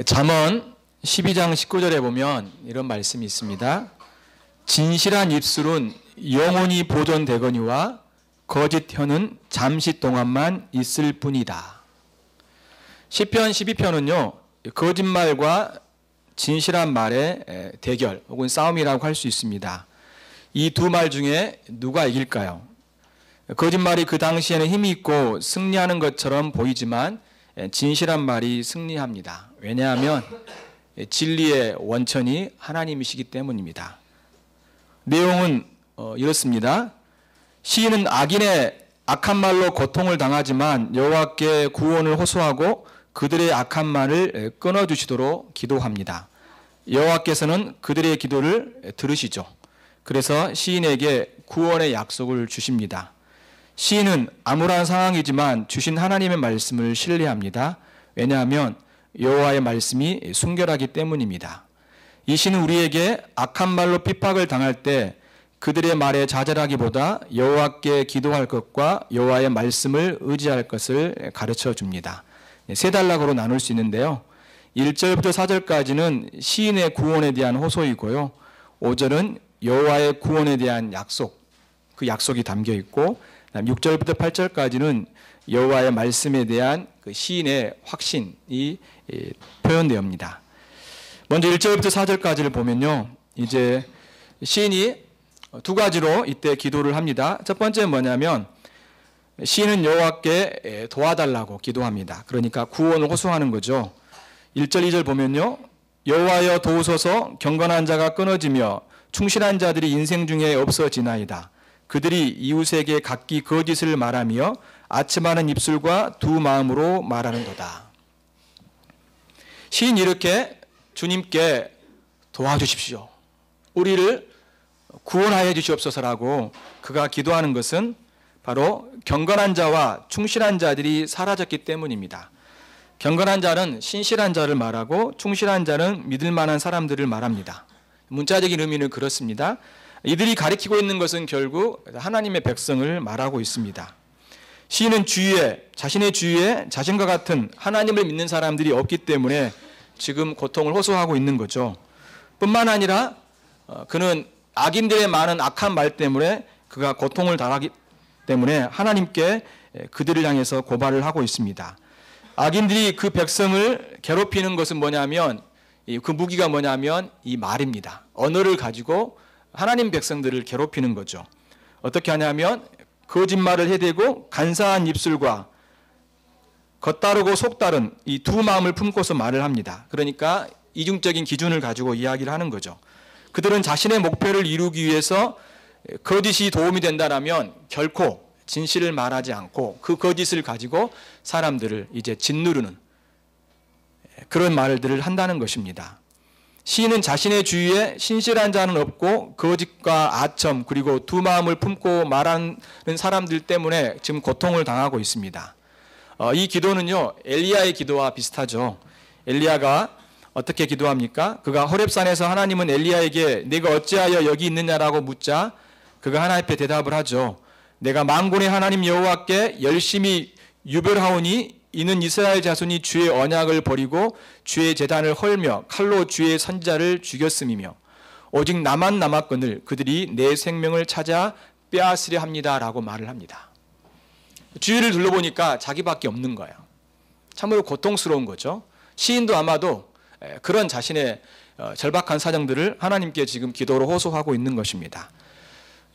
잠언 12장 19절에 보면 이런 말씀이 있습니다. 진실한 입술은 영원히 보존되거니와 거짓 혀는 잠시 동안만 있을 뿐이다. 시편 12편은요, 거짓말과 진실한 말의 대결 혹은 싸움이라고 할 수 있습니다. 이 두 말 중에 누가 이길까요? 거짓말이 그 당시에는 힘이 있고 승리하는 것처럼 보이지만 진실한 말이 승리합니다. 왜냐하면 진리의 원천이 하나님이시기 때문입니다. 내용은 이렇습니다. 시인은 악인의 악한 말로 고통을 당하지만 여호와께 구원을 호소하고 그들의 악한 말을 끊어주시도록 기도합니다. 여호와께서는 그들의 기도를 들으시죠. 그래서 시인에게 구원의 약속을 주십니다. 시인은 암울한 상황이지만 주신 하나님의 말씀을 신뢰합니다. 왜냐하면 여호와의 말씀이 순결하기 때문입니다. 이 시는 우리에게 악한 말로 핍박을 당할 때 그들의 말에 좌절하기보다 여호와께 기도할 것과 여호와의 말씀을 의지할 것을 가르쳐 줍니다. 세 단락으로 나눌 수 있는데요. 1절부터 4절까지는 시인의 구원에 대한 호소이고요. 5절은 여호와의 구원에 대한 약속, 그 약속이 담겨 있고 6절부터 8절까지는 여호와의 말씀에 대한 그 시인의 확신이 표현되옵니다. 먼저 1절부터 4절까지를 보면요. 이제 시인이 두 가지로 이때 기도를 합니다. 첫 번째는 뭐냐면 시인은 여호와께 도와달라고 기도합니다. 그러니까 구원을 호소하는 거죠. 1절, 2절 보면요. 여호와여 도우소서, 경건한 자가 끊어지며 충실한 자들이 인생 중에 없어지나이다. 그들이 이웃에게 각기 거짓을 말하며 아첨하는 입술과 두 마음으로 말하는도다. 시인이 이렇게 주님께 도와주십시오, 우리를 구원하여 주시옵소서라고 그가 기도하는 것은 바로 경건한 자와 충실한 자들이 사라졌기 때문입니다. 경건한 자는 신실한 자를 말하고 충실한 자는 믿을 만한 사람들을 말합니다. 문자적인 의미는 그렇습니다. 이들이 가리키고 있는 것은 결국 하나님의 백성을 말하고 있습니다. 시인은 자신의 주위에 자신과 같은 하나님을 믿는 사람들이 없기 때문에 지금 고통을 호소하고 있는 거죠. 뿐만 아니라 그는 악인들의 많은 악한 말 때문에 그가 고통을 당하기 때문에 하나님께 그들을 향해서 고발을 하고 있습니다. 악인들이 그 백성을 괴롭히는 것은 뭐냐면, 그 무기가 뭐냐면 이 말입니다. 언어를 가지고 하나님 백성들을 괴롭히는 거죠. 어떻게 하냐면 거짓말을 해대고 간사한 입술과 겉다르고 속다른 이 두 마음을 품고서 말을 합니다. 그러니까 이중적인 기준을 가지고 이야기를 하는 거죠. 그들은 자신의 목표를 이루기 위해서 거짓이 도움이 된다라면 결코 진실을 말하지 않고 그 거짓을 가지고 사람들을 이제 짓누르는 그런 말들을 한다는 것입니다. 시인은 자신의 주위에 신실한 자는 없고 거짓과 아첨 그리고 두 마음을 품고 말하는 사람들 때문에 지금 고통을 당하고 있습니다. 이 기도는요, 엘리야의 기도와 비슷하죠. 엘리야가 어떻게 기도합니까? 그가 호렙산에서 하나님은 엘리야에게 네가 어찌하여 여기 있느냐라고 묻자 그가 하나님 앞에 대답을 하죠. 내가 만군의 하나님 여호와께 열심히 유별하오니 이는 이스라엘 자손이 주의 언약을 버리고 주의 제단을 헐며 칼로 주의 선지자를 죽였음이며 오직 나만 남았거늘 그들이 내 생명을 찾아 빼앗으려 합니다라고 말을 합니다. 주위를 둘러보니까 자기밖에 없는 거예요. 참으로 고통스러운 거죠. 시인도 아마도 그런 자신의 절박한 사정들을 하나님께 지금 기도로 호소하고 있는 것입니다.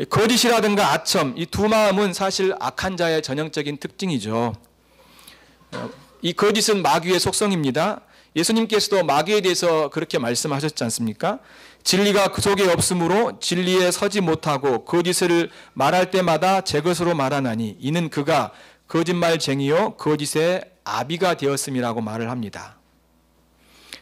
거짓이라든가 아첨, 이 두 마음은 사실 악한 자의 전형적인 특징이죠. 이 거짓은 마귀의 속성입니다. 예수님께서도 마귀에 대해서 그렇게 말씀하셨지 않습니까? 진리가 그 속에 없으므로 진리에 서지 못하고 거짓을 말할 때마다 제 것으로 말하나니 이는 그가 거짓말쟁이요 거짓의 아비가 되었음이라고 말을 합니다.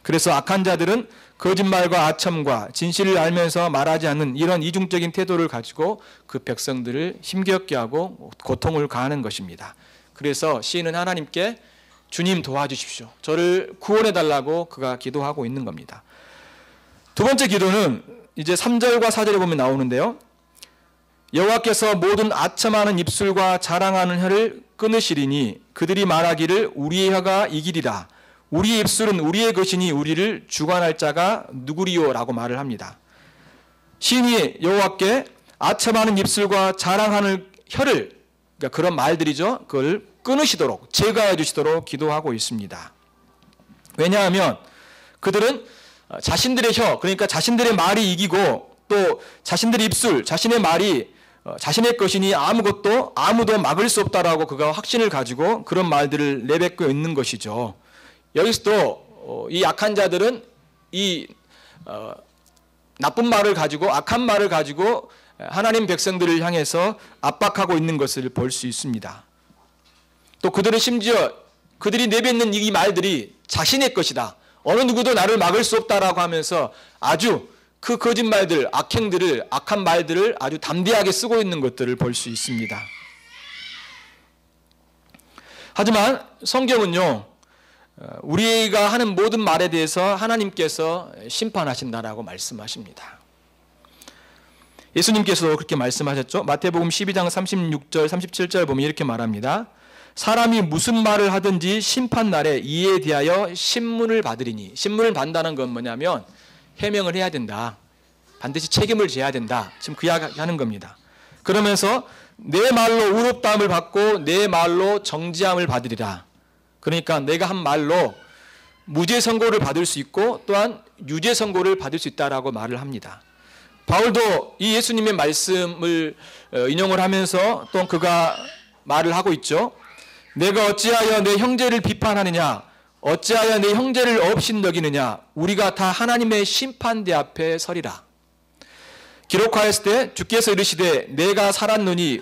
그래서 악한 자들은 거짓말과 아첨과 진실을 알면서 말하지 않는 이런 이중적인 태도를 가지고 그 백성들을 힘겹게 하고 고통을 가하는 것입니다. 그래서 시인은 하나님께 주님 도와주십시오, 저를 구원해달라고 그가 기도하고 있는 겁니다. 두 번째 기도는 이제 3절과 4절에 보면 나오는데요. 여호와께서 모든 아첨하는 입술과 자랑하는 혀를 끊으시리니 그들이 말하기를 우리의 혀가 이기리라 우리의 입술은 우리의 것이니 우리를 주관할 자가 누구리요? 라고 말을 합니다. 시인이 여호와께 아첨하는 입술과 자랑하는 혀를, 그러니까 그런 말들이죠, 그걸 끊으시도록, 제거해 주시도록 기도하고 있습니다. 왜냐하면 그들은 자신들의 혀, 그러니까 자신들의 말이 이기고 또 자신들의 입술, 자신의 말이 자신의 것이니 아무도 막을 수 없다라고 그가 확신을 가지고 그런 말들을 내뱉고 있는 것이죠. 여기서도 이 약한 자들은 이 나쁜 말을 가지고, 악한 말을 가지고 하나님 백성들을 향해서 압박하고 있는 것을 볼 수 있습니다. 또 그들은 심지어 그들이 내뱉는 이 말들이 자신의 것이다, 어느 누구도 나를 막을 수 없다라고 하면서 아주 그 거짓말들, 악행들을, 악한 말들을 아주 담대하게 쓰고 있는 것들을 볼 수 있습니다. 하지만 성경은요, 우리가 하는 모든 말에 대해서 하나님께서 심판하신다라고 말씀하십니다. 예수님께서도 그렇게 말씀하셨죠. 마태복음 12장 36절 37절 보면 이렇게 말합니다. 사람이 무슨 말을 하든지 심판날에 이에 대하여 신문을 받으리니, 신문을 받는다는 건 뭐냐면 해명을 해야 된다, 반드시 책임을 져야 된다, 지금 그 이야기 하는 겁니다. 그러면서 내 말로 의롭다함을 받고 내 말로 정죄함을 받으리라. 그러니까 내가 한 말로 무죄 선고를 받을 수 있고 또한 유죄 선고를 받을 수 있다라고 말을 합니다. 바울도 이 예수님의 말씀을 인용을 하면서 또 그가 말을 하고 있죠. 내가 어찌하여 내 형제를 비판하느냐, 어찌하여 내 형제를 업신여기느냐, 우리가 다 하나님의 심판대 앞에 서리라. 기록하였을 때 주께서 이르시되 내가 살았노니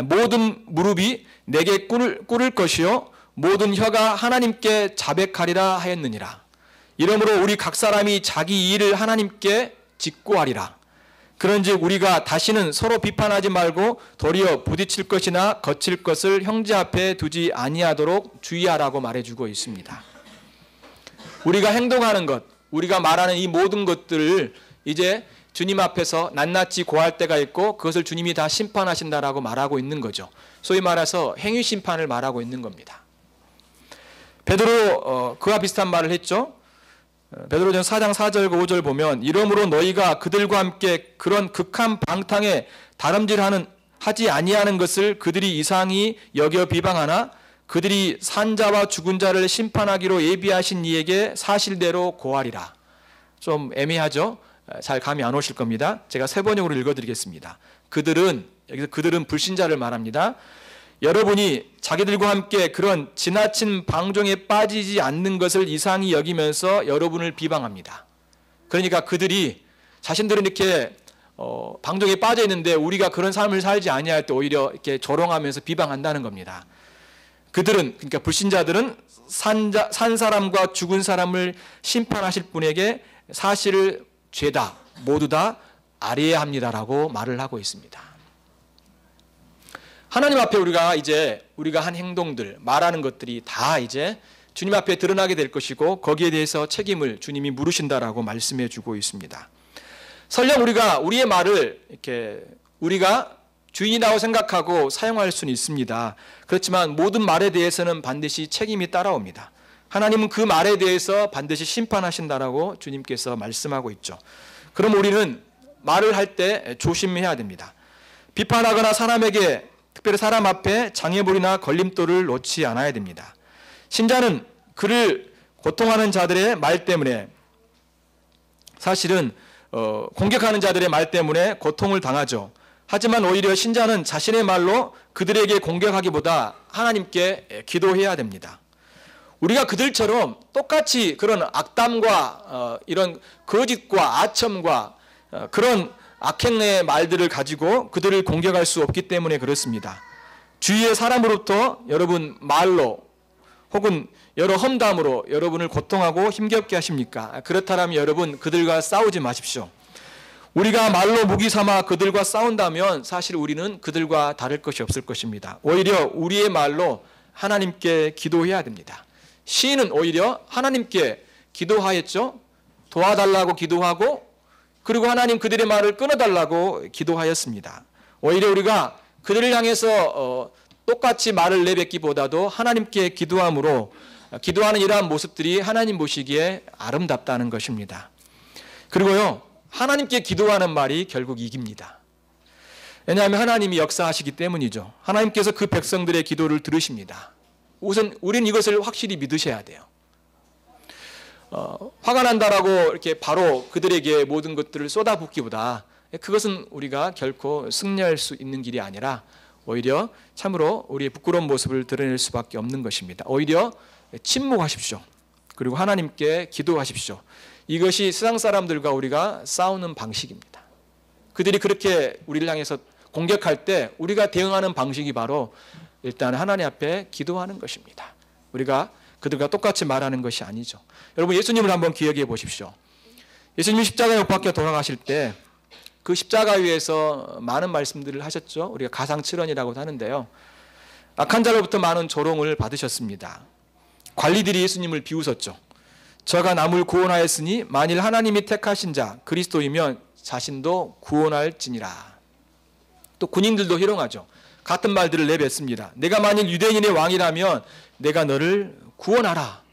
모든 무릎이 내게 꿇을 것이요 모든 혀가 하나님께 자백하리라 하였느니라. 이러므로 우리 각 사람이 자기 일을 하나님께 직고하리라. 그런즉 우리가 다시는 서로 비판하지 말고 도리어 부딪힐 것이나 거칠 것을 형제 앞에 두지 아니하도록 주의하라고 말해주고 있습니다. 우리가 행동하는 것, 우리가 말하는 이 모든 것들을 이제 주님 앞에서 낱낱이 고할 때가 있고 그것을 주님이 다 심판하신다라고 말하고 있는 거죠. 소위 말해서 행위 심판을 말하고 있는 겁니다. 베드로 그와 비슷한 말을 했죠. 베드로전 4장 4절과 5절 보면 이러므로 너희가 그들과 함께 그런 극한 방탕에 다름질하지 아니하는 것을 그들이 이상히 여겨 비방하나 그들이 산 자와 죽은 자를 심판하기로 예비하신 이에게 사실대로 고하리라. 좀 애매하죠? 잘 감이 안 오실 겁니다. 제가 세 번역으로 읽어드리겠습니다. 여기서 그들은 불신자를 말합니다. 여러분이 자기들과 함께 그런 지나친 방종에 빠지지 않는 것을 이상히 여기면서 여러분을 비방합니다. 그러니까 그들이 자신들은 이렇게 방종에 빠져 있는데 우리가 그런 삶을 살지 아니할 때 오히려 이렇게 조롱하면서 비방한다는 겁니다. 그러니까 불신자들은 산 사람과 죽은 사람을 심판하실 분에게 사실을 죄다 모두 다 아뢰야 합니다라고 말을 하고 있습니다. 하나님 앞에 우리가 한 행동들, 말하는 것들이 다 이제 주님 앞에 드러나게 될 것이고 거기에 대해서 책임을 주님이 물으신다라고 말씀해 주고 있습니다. 설령 우리의 말을 이렇게 우리가 주인이라고 생각하고 사용할 수는 있습니다. 그렇지만 모든 말에 대해서는 반드시 책임이 따라옵니다. 하나님은 그 말에 대해서 반드시 심판하신다라고 주님께서 말씀하고 있죠. 그럼 우리는 말을 할 때 조심해야 됩니다. 비판하거나 사람에게, 특별히 사람 앞에 장애물이나 걸림돌을 놓지 않아야 됩니다. 신자는 그를 고통하는 자들의 말 때문에, 사실은 공격하는 자들의 말 때문에 고통을 당하죠. 하지만 오히려 신자는 자신의 말로 그들에게 공격하기보다 하나님께 기도해야 됩니다. 우리가 그들처럼 똑같이 그런 악담과 이런 거짓과 아첨과 그런 악행의 말들을 가지고 그들을 공격할 수 없기 때문에 그렇습니다. 주위의 사람으로부터 여러분 말로 혹은 여러 험담으로 여러분을 고통하고 힘겹게 하십니까? 그렇다면 여러분 그들과 싸우지 마십시오. 우리가 말로 무기 삼아 그들과 싸운다면 사실 우리는 그들과 다를 것이 없을 것입니다. 오히려 우리의 말로 하나님께 기도해야 됩니다. 시인은 오히려 하나님께 기도하였죠. 도와달라고 기도하고 그리고 하나님 그들의 말을 끊어달라고 기도하였습니다. 오히려 우리가 그들을 향해서 똑같이 말을 내뱉기보다도 하나님께 기도함으로 기도하는 이러한 모습들이 하나님 보시기에 아름답다는 것입니다. 그리고요, 하나님께 기도하는 말이 결국 이깁니다. 왜냐하면 하나님이 역사하시기 때문이죠. 하나님께서 그 백성들의 기도를 들으십니다. 우선 우리는 이것을 확실히 믿으셔야 돼요. 화가 난다라고 이렇게 바로 그들에게 모든 것들을 쏟아붓기보다 그것은 우리가 결코 승리할 수 있는 길이 아니라 오히려 참으로 우리의 부끄러운 모습을 드러낼 수밖에 없는 것입니다. 오히려 침묵하십시오. 그리고 하나님께 기도하십시오. 이것이 세상 사람들과 우리가 싸우는 방식입니다. 그들이 그렇게 우리를 향해서 공격할 때 우리가 대응하는 방식이 바로 일단 하나님 앞에 기도하는 것입니다. 우리가 그들과 똑같이 말하는 것이 아니죠. 여러분, 예수님을 한번 기억해 보십시오. 예수님이 십자가에 못 박혀 돌아가실 때 그 십자가 위에서 많은 말씀들을 하셨죠. 우리가 가상칠언이라고 하는데요. 악한 자로부터 많은 조롱을 받으셨습니다. 관리들이 예수님을 비웃었죠. 저가 남을 구원하였으니 만일 하나님이 택하신 자 그리스도이면 자신도 구원할지니라. 또 군인들도 희롱하죠. 같은 말들을 내뱉습니다. 내가 만일 유대인의 왕이라면 내가 너를 구원하라.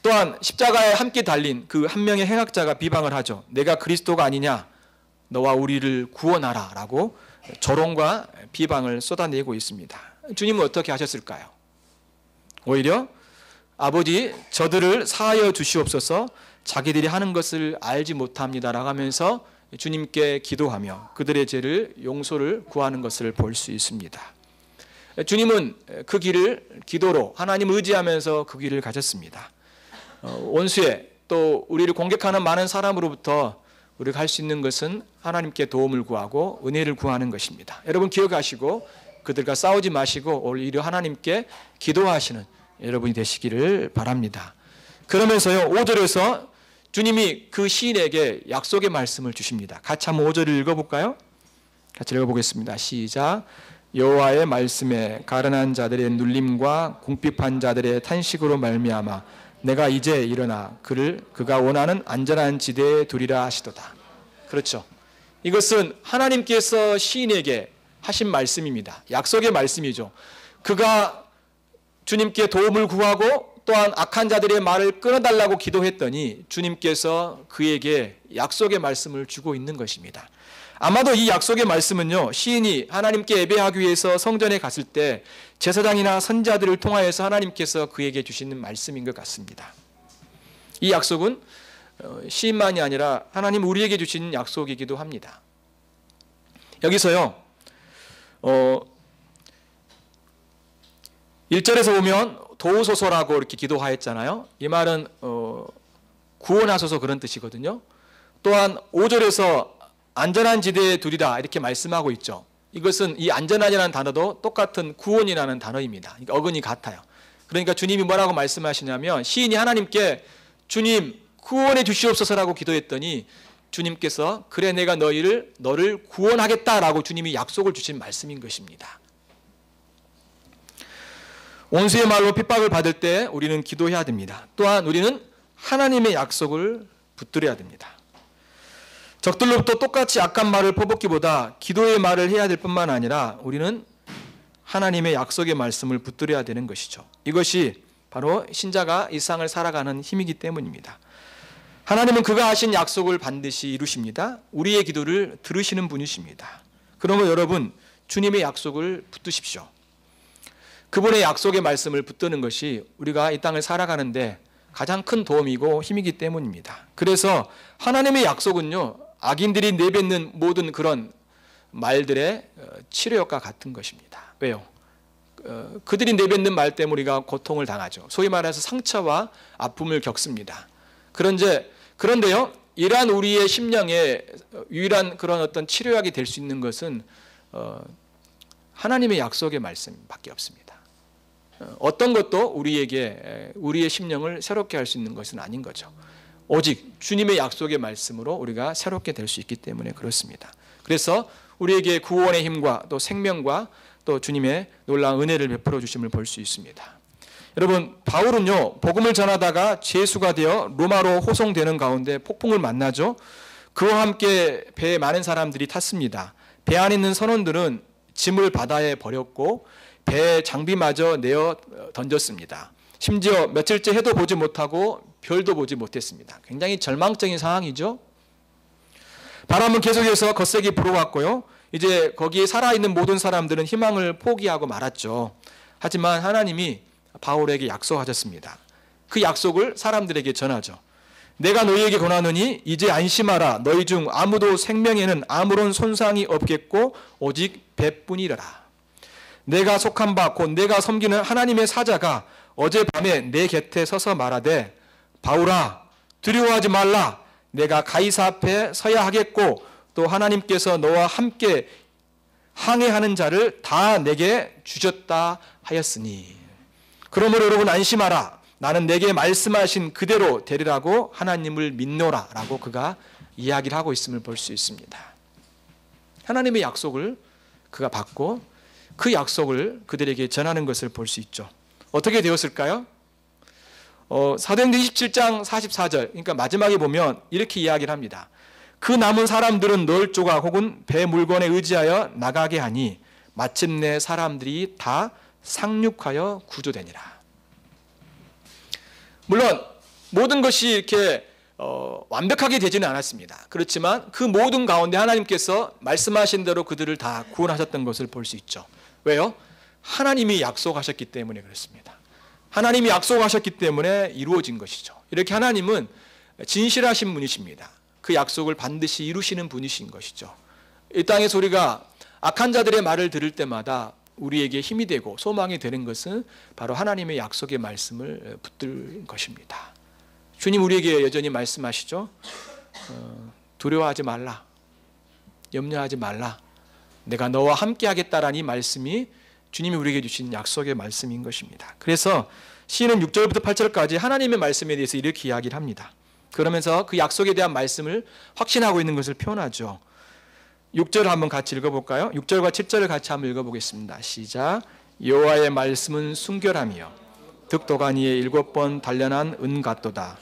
또한 십자가에 함께 달린 그 한 명의 행악자가 비방을 하죠. 내가 그리스도가 아니냐, 너와 우리를 구원하라 라고 조롱과 비방을 쏟아내고 있습니다. 주님은 어떻게 하셨을까요? 오히려 아버지, 저들을 사하여 주시옵소서, 자기들이 하는 것을 알지 못합니다 라고 하면서 주님께 기도하며 그들의 죄를 용서를 구하는 것을 볼 수 있습니다. 주님은 그 길을 기도로 하나님 의지하면서 그 길을 가셨습니다. 원수의 또 우리를 공격하는 많은 사람으로부터 우리가 할 수 있는 것은 하나님께 도움을 구하고 은혜를 구하는 것입니다. 여러분 기억하시고 그들과 싸우지 마시고 오히려 하나님께 기도하시는 여러분이 되시기를 바랍니다. 그러면서요, 5절에서 주님이 그 시인에게 약속의 말씀을 주십니다. 같이 한번 5절을 읽어볼까요? 같이 읽어보겠습니다. 시작. 여호와의 말씀에 가련한 자들의 눌림과 궁핍한 자들의 탄식으로 말미암아 내가 이제 일어나 그가 원하는 안전한 지대에 두리라 하시도다. 그렇죠. 이것은 하나님께서 시인에게 하신 말씀입니다. 약속의 말씀이죠. 그가 주님께 도움을 구하고 또한 악한 자들의 말을 끊어달라고 기도했더니 주님께서 그에게 약속의 말씀을 주고 있는 것입니다. 아마도 이 약속의 말씀은요, 시인이 하나님께 예배하기 위해서 성전에 갔을 때 제사장이나 선지자들을 통하여서 하나님께서 그에게 주시는 말씀인 것 같습니다. 이 약속은 시인만이 아니라 하나님 우리에게 주신 약속이기도 합니다. 여기서요, 1절에서 보면 도우소서라고 이렇게 기도하였잖아요. 이 말은 구원하소서 그런 뜻이거든요. 또한 5절에서 안전한 지대에 두리라 이렇게 말씀하고 있죠. 이것은 이 안전한이라는 단어도 똑같은 구원이라는 단어입니다. 그러니까 어근이 같아요. 그러니까 주님이 뭐라고 말씀하시냐면 시인이 하나님께 주님 구원해 주시옵소서라고 기도했더니 주님께서 그래 내가 너를 구원하겠다라고 주님이 약속을 주신 말씀인 것입니다. 원수의 말로 핍박을 받을 때 우리는 기도해야 됩니다. 또한 우리는 하나님의 약속을 붙들어야 됩니다. 적들로부터 똑같이 악한 말을 퍼붓기보다 기도의 말을 해야 될 뿐만 아니라 우리는 하나님의 약속의 말씀을 붙들어야 되는 것이죠. 이것이 바로 신자가 이 세상을 살아가는 힘이기 때문입니다. 하나님은 그가 하신 약속을 반드시 이루십니다. 우리의 기도를 들으시는 분이십니다. 그러므로 여러분 주님의 약속을 붙드십시오. 그분의 약속의 말씀을 붙드는 것이 우리가 이 땅을 살아가는데 가장 큰 도움이고 힘이기 때문입니다. 그래서 하나님의 약속은요, 악인들이 내뱉는 모든 그런 말들의 치료효과 같은 것입니다. 왜요? 그들이 내뱉는 말 때문에 우리가 고통을 당하죠. 소위 말해서 상처와 아픔을 겪습니다. 그런데요, 이러한 우리의 심령의 유일한 그런 어떤 치료약이 될 수 있는 것은 하나님의 약속의 말씀밖에 없습니다. 어떤 것도 우리의 심령을 새롭게 할 수 있는 것은 아닌 거죠. 오직 주님의 약속의 말씀으로 우리가 새롭게 될 수 있기 때문에 그렇습니다. 그래서 우리에게 구원의 힘과 또 생명과 또 주님의 놀라운 은혜를 베풀어 주심을 볼 수 있습니다. 여러분, 바울은요, 복음을 전하다가 죄수가 되어 로마로 호송되는 가운데 폭풍을 만나죠. 그와 함께 배에 많은 사람들이 탔습니다. 배 안에 있는 선원들은 짐을 바다에 버렸고 배의 장비마저 내어 던졌습니다. 심지어 며칠째 해도 보지 못하고 별도 보지 못했습니다. 굉장히 절망적인 상황이죠. 바람은 계속해서 거세게 불어왔고요. 이제 거기에 살아있는 모든 사람들은 희망을 포기하고 말았죠. 하지만 하나님이 바울에게 약속하셨습니다. 그 약속을 사람들에게 전하죠. 내가 너희에게 권하노니 이제 안심하라. 너희 중 아무도 생명에는 아무런 손상이 없겠고 오직 배뿐이라. 내가 속한 바 곧 내가 섬기는 하나님의 사자가 어젯밤에 내 곁에 서서 말하되 바울아 두려워하지 말라. 내가 가이사 앞에 서야 하겠고 또 하나님께서 너와 함께 항해하는 자를 다 내게 주셨다 하였으니 그러므로 여러분 안심하라. 나는 내게 말씀하신 그대로 되리라고 하나님을 믿노라 라고 그가 이야기를 하고 있음을 볼 수 있습니다. 하나님의 약속을 그가 받고 그 약속을 그들에게 전하는 것을 볼 수 있죠. 어떻게 되었을까요? 사도행전 27장 44절, 그러니까 마지막에 보면 이렇게 이야기를 합니다. 그 남은 사람들은 널 조각 혹은 배 물건에 의지하여 나가게 하니 마침내 사람들이 다 상륙하여 구조되니라. 물론 모든 것이 이렇게 완벽하게 되지는 않았습니다. 그렇지만 그 모든 가운데 하나님께서 말씀하신 대로 그들을 다 구원하셨던 것을 볼 수 있죠. 왜요? 하나님이 약속하셨기 때문에 그렇습니다. 하나님이 약속하셨기 때문에 이루어진 것이죠. 이렇게 하나님은 진실하신 분이십니다. 그 약속을 반드시 이루시는 분이신 것이죠. 이 땅에서 우리가 악한 자들의 말을 들을 때마다 우리에게 힘이 되고 소망이 되는 것은 바로 하나님의 약속의 말씀을 붙들 것입니다. 주님 우리에게 여전히 말씀하시죠. 두려워하지 말라. 염려하지 말라. 내가 너와 함께 하겠다라는 이 말씀이 주님이 우리에게 주신 약속의 말씀인 것입니다. 그래서 시인은 6절부터 8절까지 하나님의 말씀에 대해서 이렇게 이야기를 합니다. 그러면서 그 약속에 대한 말씀을 확신하고 있는 것을 표현하죠. 6절을 한번 같이 읽어볼까요? 6절과 7절을 같이 한번 읽어보겠습니다. 시작. 여호와의 말씀은 순결하며 득도가니에 7번 단련한 은 같도다.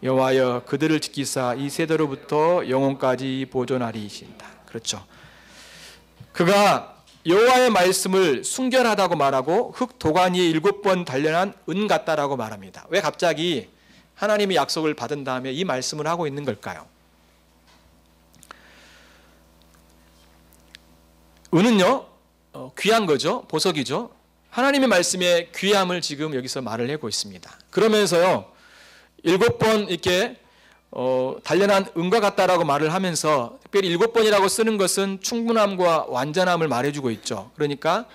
여호와여 그들을 지키사 이 세대로부터 영혼까지 보존하리이신다. 그렇죠. 그가 여호와의 말씀을 순결하다고 말하고 흙 도가니에 7번 단련한 은 같다라고 말합니다. 왜 갑자기 하나님의 약속을 받은 다음에 이 말씀을 하고 있는 걸까요? 은은요 귀한 거죠. 보석이죠. 하나님의 말씀의 귀함을 지금 여기서 말을 하고 있습니다. 그러면서요 7번 이렇게 단련한 은과 같다라고 말을 하면서 특별히 7번이라고 쓰는 것은 충분함과 완전함을 말해주고 있죠. 그러니까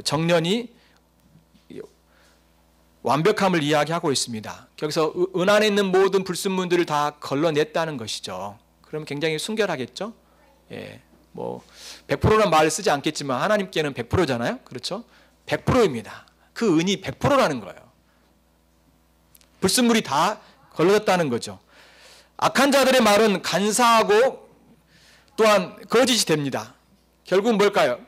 정련이 완벽함을 이야기하고 있습니다. 여기서 은 안에 있는 모든 불순물들을 다 걸러냈다는 것이죠. 그러면 굉장히 순결하겠죠. 예, 뭐 100%란 말을 쓰지 않겠지만 하나님께는 100%잖아요. 그렇죠? 100%입니다. 그 은이 100%라는 거예요. 불순물이 다 걸러졌다는 거죠. 악한 자들의 말은 간사하고 또한 거짓이 됩니다. 결국은 뭘까요?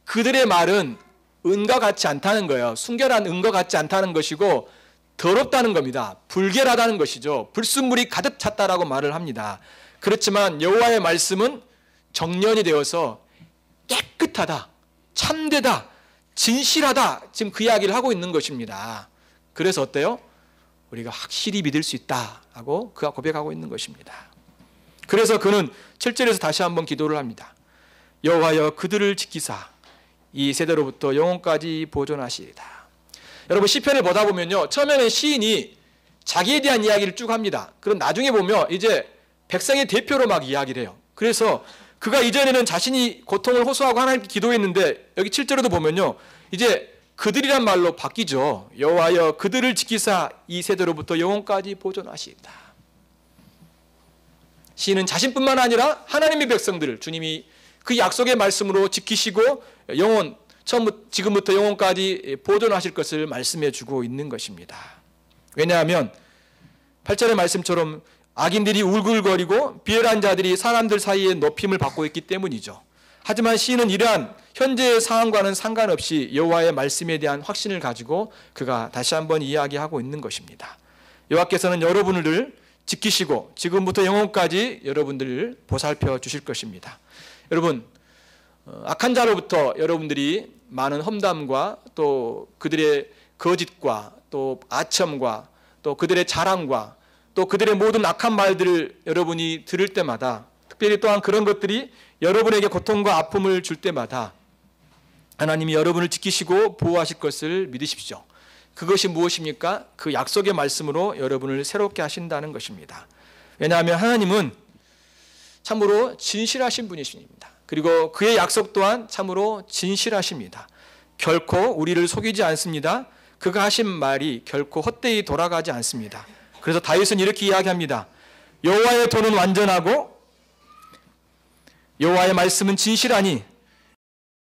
그들의 말은 은과 같지 않다는 거예요. 순결한 은과 같지 않다는 것이고 더럽다는 겁니다. 불결하다는 것이죠. 불순물이 가득 찼다라고 말을 합니다. 그렇지만 여호와의 말씀은 정련이 되어서 깨끗하다, 참되다, 진실하다, 지금 그 이야기를 하고 있는 것입니다. 그래서 어때요? 우리가 확실히 믿을 수 있다라고 그가 고백하고 있는 것입니다. 그래서 그는 7절에서 다시 한번 기도를 합니다. 여호와여 그들을 지키사 이 세대로부터 영혼까지 보존하시리다. 여러분 시편을 보다 보면요 처음에는 시인이 자기에 대한 이야기를 쭉 합니다. 그럼 나중에 보면 이제 백성의 대표로 막 이야기를 해요. 그래서 그가 이전에는 자신이 고통을 호소하고 하나님께 기도했는데 여기 7절에도 보면요 이제 그들이란 말로 바뀌죠. 여호와여 그들을 지키사 이 세대로부터 영혼까지 보존하시리다. 시인은 자신뿐만 아니라 하나님의 백성들을 주님이 그 약속의 말씀으로 지키시고 영혼 지금부터 영혼까지 보존하실 것을 말씀해 주고 있는 것입니다. 왜냐하면 8절의 말씀처럼 악인들이 울글거리고 비열한 자들이 사람들 사이에 높임을 받고 있기 때문이죠. 하지만 시인은 이러한 현재의 상황과는 상관없이 여호와의 말씀에 대한 확신을 가지고 그가 다시 한번 이야기하고 있는 것입니다. 여호와께서는 여러분을 지키시고 지금부터 영혼까지 여러분들을 보살펴 주실 것입니다. 여러분 악한 자로부터 여러분들이 많은 험담과 또 그들의 거짓과 또 아첨과 또 그들의 자랑과 또 그들의 모든 악한 말들을 여러분이 들을 때마다, 특별히 또한 그런 것들이 여러분에게 고통과 아픔을 줄 때마다 하나님이 여러분을 지키시고 보호하실 것을 믿으십시오. 그것이 무엇입니까? 그 약속의 말씀으로 여러분을 새롭게 하신다는 것입니다. 왜냐하면 하나님은 참으로 진실하신 분이십니다. 그리고 그의 약속 또한 참으로 진실하십니다. 결코 우리를 속이지 않습니다. 그가 하신 말이 결코 헛되이 돌아가지 않습니다. 그래서 다윗은 이렇게 이야기합니다. 여호와의 도는 완전하고 여호와의 말씀은 진실하니